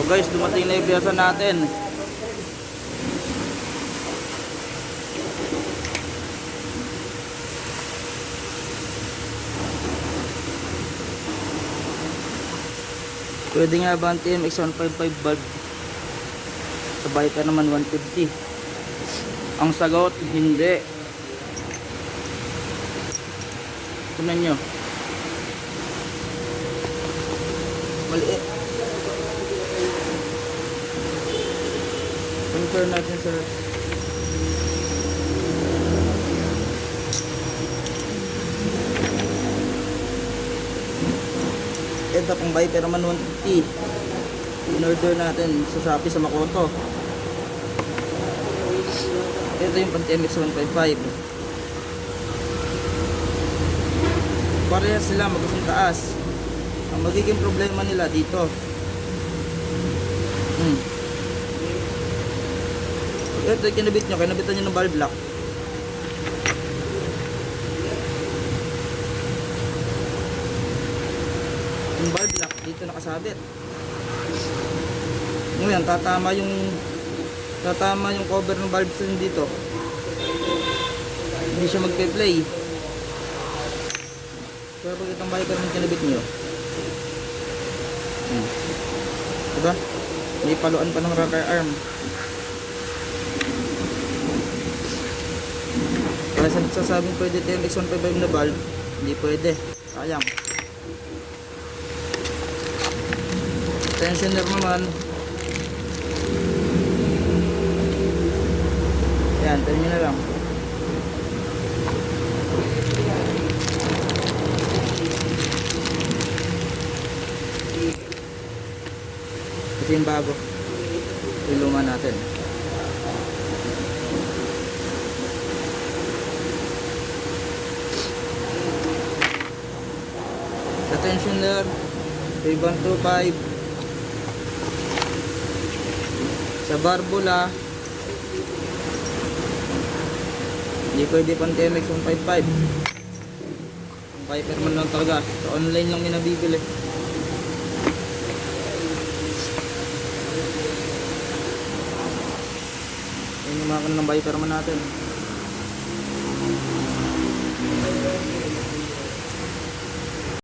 So guys, dumating na yung piyasa natin. Pwede nga ba ang TMX 155 bulb? Sa Viper naman 150. Ang sagot, hindi. Tignan nyo. Maliit. Compare natin sa ito pang Viper naman 150. In-order natin sa Shopee sa Makoto. Ito yung pang TMX 155. Parehas sila magkasing taas. Ang magiging problema nila dito. Ito yung kinabit nyo, kinabitan nyo ng valve lock. Yung valve lock dito nakasabit. Ngayon tatama yung cover ng valve string dito. Hindi siya magpe-play. Pero pag itong Viper ng kinabit nyo, diba? May paluan pa ng rocker arm. Kaya sasabing pwede TMX 155 na valve, hindi pwede. Sayang. Tensioner naman. Yan, tayo nyo na lang. Ito yung bago. Ito yung luma natin. Sa tensioner 125. Sa barbula hindi pwede pang TMX 155. Viper man lang talaga. Sa online lang yung nabibili. Yan yung mga ng Viper man natin.